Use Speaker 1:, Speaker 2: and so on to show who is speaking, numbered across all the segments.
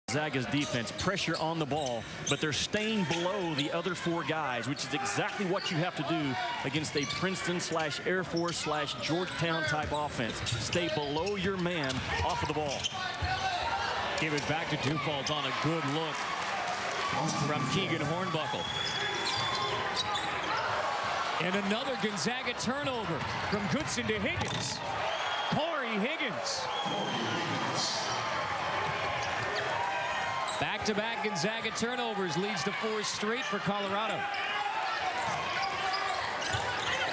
Speaker 1: Gonzaga's defense, pressure on the ball, but they're staying below the other four guys, which is exactly what you have to do against a Princeton/Air Force/Georgetown type offense. Stay below your man off of the ball.
Speaker 2: Give it back to Dufalt on a good look from Keegan Hornbuckle. And another Gonzaga turnover from Goodson to Higgins. Corey Higgins. Back-to-back Gonzaga turnovers leads to 4 straight for Colorado.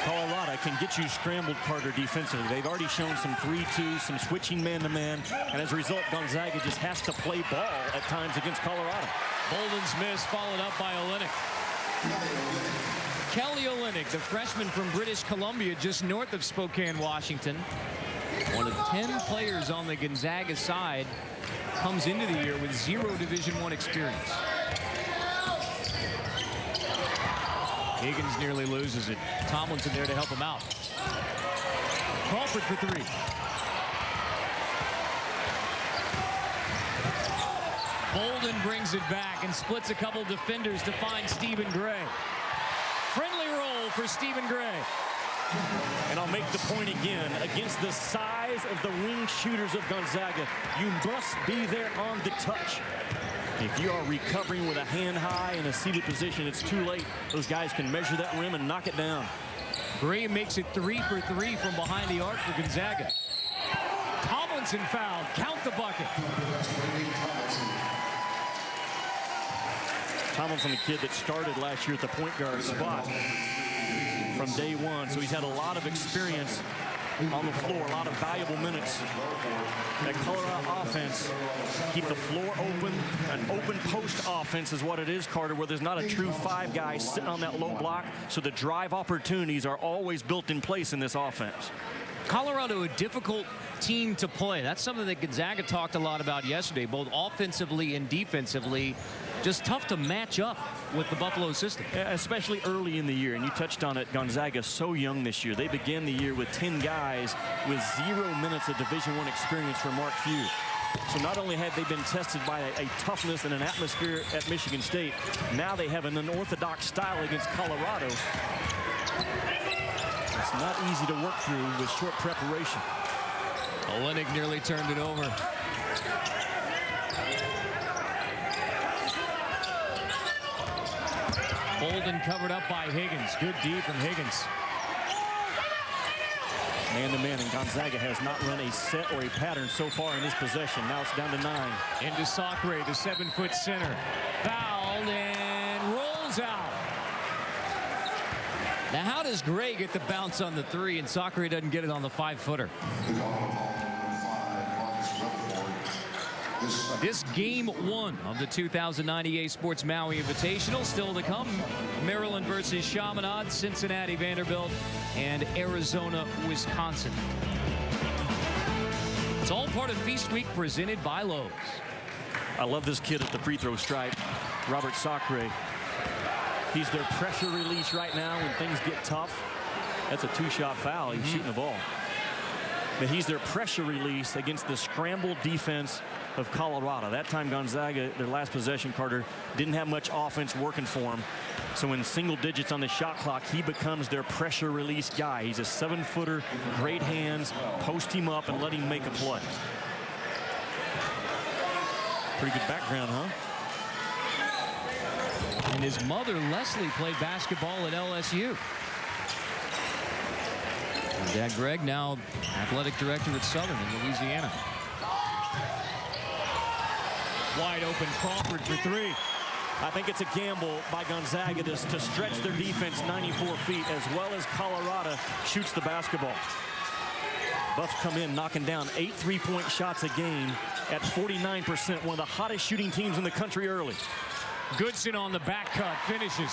Speaker 1: Colorado can get you scrambled, Carter, defensively. They've already shown some 3-2, some switching man-to-man, and as a result, Gonzaga just has to play ball at times against Colorado.
Speaker 2: Bolden's miss followed up by Olynyk. Kelly Olynyk, the freshman from British Columbia, just north of Spokane, Washington. One of 10 players on the Gonzaga side, comes into the year with 0 Division I experience. Higgins nearly loses it. Tomlinson there to help him out. Crawford for 3. Bolden brings it back and splits a couple defenders to find Stephen Gray. Friendly roll for Stephen Gray.
Speaker 1: And I'll make the point again, against the size of the ring shooters of Gonzaga, you must be there on the touch. If you are recovering with a hand high in a seated position, it's too late. Those guys can measure that rim and knock it down.
Speaker 2: Gray makes it 3 for 3 from behind the arc for Gonzaga. Tomlinson fouled. Count the bucket.
Speaker 1: Tomlinson, a kid that started last year at the point guard spot from day one, so he's had a lot of experience on the floor, a lot of valuable minutes. That Colorado offense, keep the floor open. An open post offense is what it is, Carter, where there's not a true 5 guy sitting on that low block, so the drive opportunities are always built in place in this offense.
Speaker 2: Colorado, a difficult team to play. That's something that Gonzaga talked a lot about yesterday, both offensively and defensively. Just tough to match up with the Buffalo system.
Speaker 1: Yeah, especially early in the year, and you touched on it, Gonzaga so young this year. They began the year with 10 guys with 0 minutes of Division I experience for Mark Few. So not only have they been tested by a toughness and an atmosphere at Michigan State, now they have an unorthodox style against Colorado. It's not easy to work through with short preparation.
Speaker 2: Olynyk nearly turned it over. Bolden covered up by Higgins. Good D from Higgins.
Speaker 1: Man-to-man, and Gonzaga has not run a set or a pattern so far in this possession. Now it's down to 9.
Speaker 2: Into Sacre, the 7-foot center. Fouled and rolls out. Now, how does Gray get the bounce on the 3 and Sacre doesn't get it on the 5-footer? This game 1 of the 2009 EA Sports Maui Invitational still to come. Maryland versus Chaminade, Cincinnati, Vanderbilt, and Arizona, Wisconsin. It's all part of Feast Week presented by Lowe's.
Speaker 1: I love this kid at the free throw stripe, Robert Sacre. He's their pressure release right now when things get tough. That's a 2-shot foul. He's shooting the ball. But he's their pressure release against the scramble defense of Colorado. That time Gonzaga, their last possession, Carter, didn't have much offense working for him. So in single digits on the shot clock, he becomes their pressure release guy. He's a 7-footer, great hands, post him up and let him make a play. Pretty good background, huh?
Speaker 2: And his mother, Leslie, played basketball at LSU. And Dad Greg, now athletic director at Southern in Louisiana. Wide open Crawford for 3.
Speaker 1: I think it's a gamble by Gonzaga to stretch their defense 94 feet as well as Colorado shoots the basketball. Buffs come in knocking down 8 3-point shots a game at 49%, one of the hottest shooting teams in the country early.
Speaker 2: Goodson on the back cut finishes.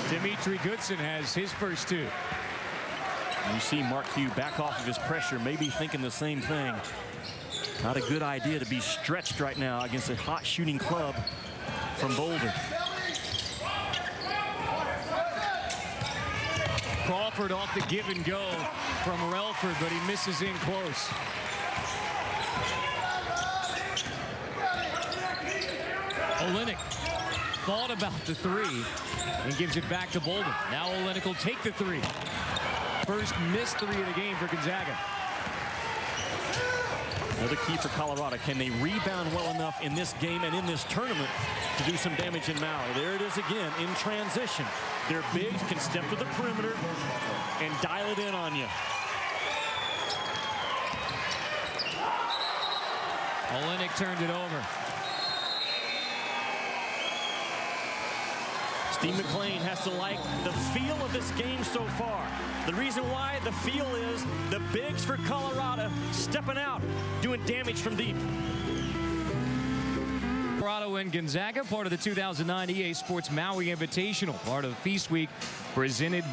Speaker 2: Dimitri Goodson has his first 2.
Speaker 1: You see Mark Few back off of his pressure, maybe thinking the same thing. Not a good idea to be stretched right now against a hot shooting club from Boulder.
Speaker 2: Crawford off the give and go from Relford, but he misses in close. Olynyk thought about the three and gives it back to Bolden. Now Olynyk will take the three. First missed three of the game for Gonzaga.
Speaker 1: Another key for Colorado. Can they rebound well enough in this game and in this tournament to do some damage in Maui? There it is again in transition. Their bigs can step to the perimeter and dial it in on you.
Speaker 2: Olynyk turned it over.
Speaker 1: Steve McLean has to like the feel of this game so far. The reason why the feel is the bigs for Colorado stepping out, doing damage from deep.
Speaker 2: Colorado and Gonzaga, part of the 2009 EA Sports Maui Invitational, part of Feast Week, presented